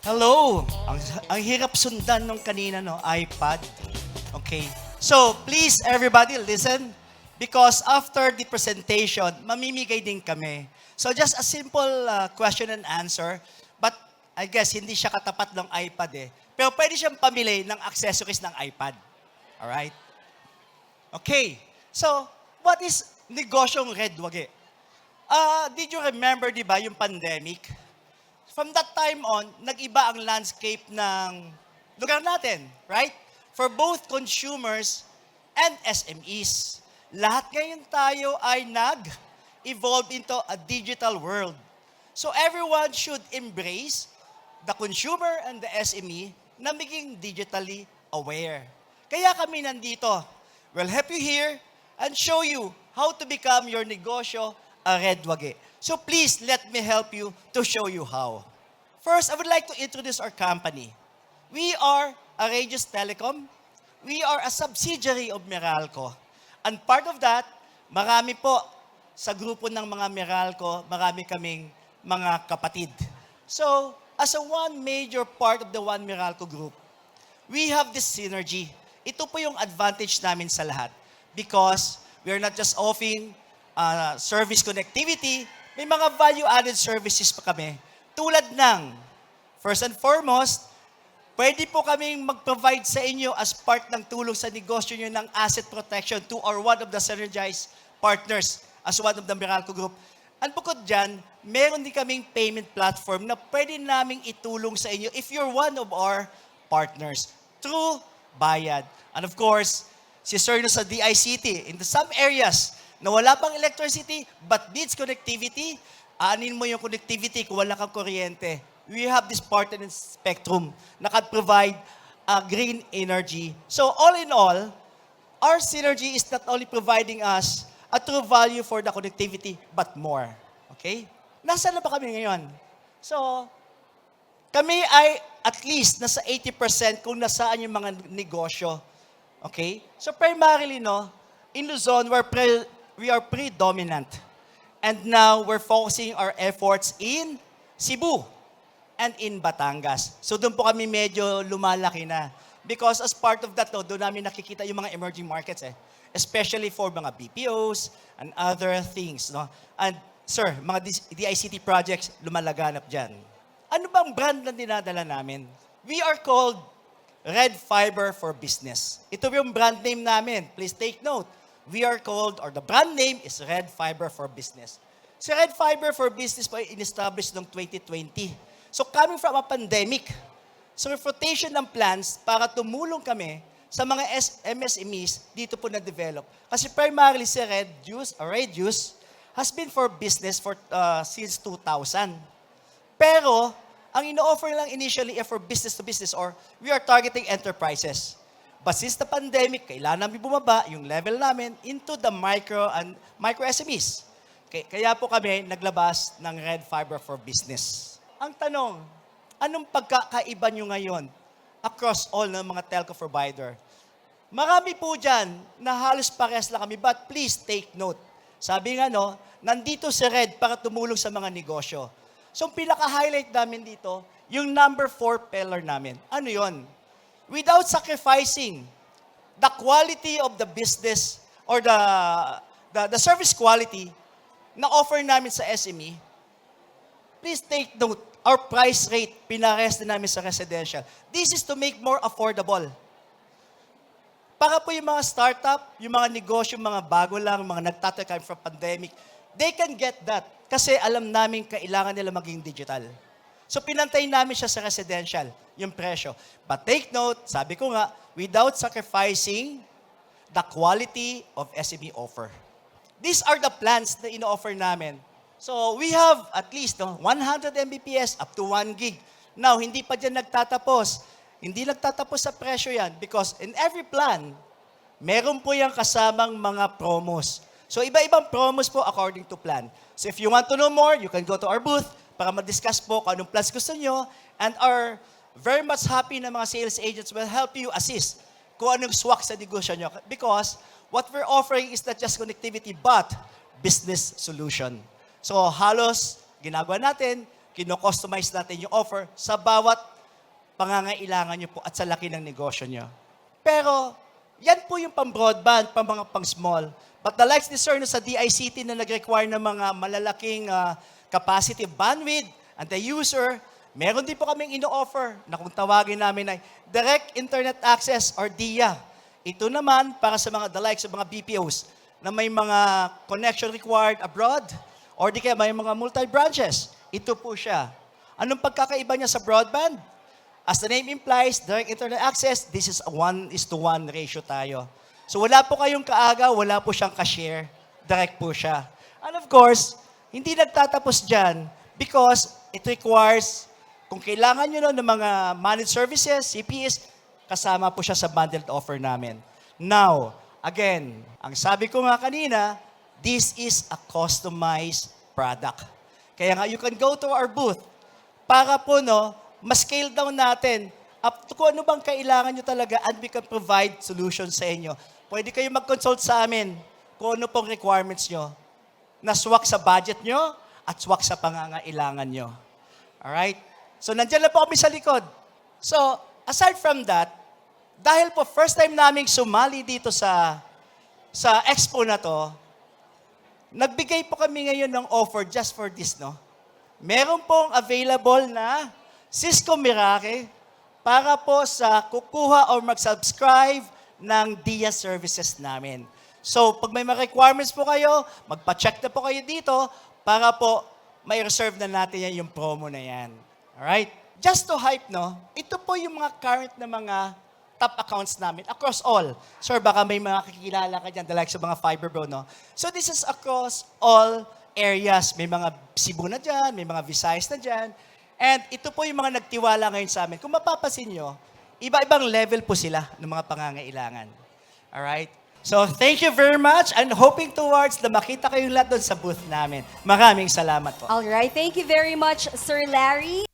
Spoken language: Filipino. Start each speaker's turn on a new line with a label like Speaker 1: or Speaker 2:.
Speaker 1: Hello! Ang hirap sundan nung kanina, no? iPad. Okay. So, please, everybody, listen. Because after the presentation, mamimigay din kami. So, just a simple question and answer. But, I guess, hindi siya katapat ng iPad eh. Pero pwede siyang pamili ng accessories ng iPad. Alright? Okay. So, what is negosyong Red Wage? Did you remember, di ba, yung pandemic? From that time on, nag-iba ang landscape ng lugar natin, right? For both consumers and SMEs. Lahat ngayon tayo ay nag-evolve into a digital world. So everyone should embrace the consumer and the SME na maging digitally aware. Kaya kami nandito. We'll help you here and show you how to become your negosyo a Red Wage. So please, let me help you to show you how. First, I would like to introduce our company. We are Aragus Telecom. We are a subsidiary of Meralco. And part of that, marami po sa grupo ng mga Meralco, marami kaming mga kapatid. So, as a one major part of the One Meralco group, we have this synergy. Ito po yung advantage namin sa lahat. Because we are not just offering service connectivity, may mga value-added services pa kami. Tulad ng, first and foremost, pwede po kaming mag-provide sa inyo as part ng tulong sa negosyo nyo ng asset protection to our one of the synergized partners as one of the Meralco Group. And bukod dyan, meron din kaming payment platform na pwede naming itulong sa inyo if you're one of our partners through Bayad. And of course, si Sir no sa DICT, in some areas na wala pang electricity but needs connectivity, aanin mo yung connectivity kung wala kang kuryente. We have this partner in Spectrum na can provide green energy. So all in all, our synergy is not only providing us a true value for the connectivity, but more. Okay? Nasaan na ba kami ngayon? So, kami ay at least nasa 80% kung nasaan yung mga negosyo. Okay? So primarily, no, in Luzon, we are predominant. And now, we're focusing our efforts in Cebu and in Batangas. So doon po kami medyo lumalaki na. Because as part of that, no, doon namin nakikita yung mga emerging markets eh. Especially for mga BPOs and other things. No? And sir, mga DICT projects lumalaganap dyan. Ano bang brand na dinadala namin? We are called Red Fiber for Business. Ito yung brand name namin. Please take note. We are called, or the brand name is Red Fiber for Business. Si Red Fiber for Business po ay in-establish noong 2020. So coming from a pandemic, so rotation ng plans para tumulong kami sa mga MSMEs dito po na-develop. Kasi primarily si Red Juice has been for business since 2000. Pero, ang ino-offer lang initially ay for business to business or we are targeting enterprises. But since the pandemic, kailangan namin bumaba yung level namin into the micro SMEs. Kaya po kami naglabas ng Red Fiber for Business. Ang tanong, anong pagkakaiba nyo ngayon across all ng mga telco provider? Marami po dyan na halos parehas lang kami, but please take note. Sabi nga no, nandito si Red para tumulong sa mga negosyo. So, ang pinaka-highlight namin dito, yung number 4 pillar namin. Ano yon? Without sacrificing the quality of the business or the service quality na offer namin sa SME, please take note, our price rate, pinares din namin sa residential. This is to make more affordable. Para po yung mga startup, yung mga negosyo, mga bago lang, mga nagtatakay from pandemic, they can get that. Kasi alam namin kailangan nila maging digital. So pinantay namin siya sa residential, yung presyo. But take note, sabi ko nga, without sacrificing the quality of SME offer. These are the plans na ino-offer namin. So we have at least 100 Mbps up to 1 gig. Now, hindi pa dyan nagtatapos. Hindi nagtatapos sa presyo yan because in every plan, meron po yung kasamang mga promos. So iba-ibang promos po according to plan. So if you want to know more, you can go to our booth para ma-discuss po kung anong plans gusto nyo. And our very much happy na mga sales agents will help you assist kung anong swak sa negosyo nyo. Because what we're offering is not just connectivity but business solution. So halos ginagawa natin kino-customize natin yung offer sa bawat pangangailangan nyo po at sa laki ng negosyo nyo. Pero, yan po yung pang-broadband, mga pang-small. But the likes ni Sir no, sa DICT na nag-require ng mga malalaking capacity bandwidth and the user, meron din po kaming ino-offer na kung tawagin namin ay Direct Internet Access or DIA. Ito naman para sa mga the likes sa mga BPOs na may mga connection required abroad or di kaya may mga multi-branches. Ito po siya. Anong pagkakaiba niya sa broadband? As the name implies, direct internet access, this is a 1:1 ratio tayo. So wala po kayong kaaga, wala po siyang ka-share, direct po siya. And of course, hindi nagtatapos dyan because it requires, kung kailangan nyo ng mga managed services, CPS, kasama po siya sa bundled offer namin. Now, again, ang sabi ko nga kanina, this is a customized product. Kaya nga, you can go to our booth para po, mas-scale down natin up to kung ano bang kailangan nyo talaga and we can provide solutions sa inyo. Pwede kayo mag-consult sa amin kung ano pong requirements nyo na swak sa budget nyo at swak sa pangangailangan nyo. Alright? So, nandiyan na po kami sa likod. So, aside from that, dahil po first time naming sumali dito sa expo na to, nagbigay po kami ngayon ng offer just for this, Meron pong available na Cisco Meraki para po sa kukuha or mag-subscribe ng DIA services namin. So, pag may mga requirements po kayo, magpa-check na po kayo dito para po may reserve na natin yan yung promo na yan. Alright? Just to hype, ito po yung mga current na mga top accounts namin across all. Sir, baka may mga kakilala ka dyan, like sa mga Fiber Bro, So, this is across all areas. May mga Cebu na dyan, may mga Visayas na dyan. And ito po yung mga nagtiwala ngayon sa amin. Kung mapapasin nyo, iba-ibang level po sila ng mga pangangailangan. Alright? So, thank you very much and hoping towards na makita kayong lahat doon sa booth namin. Maraming salamat po.
Speaker 2: All right. Thank you very much, Sir Larry.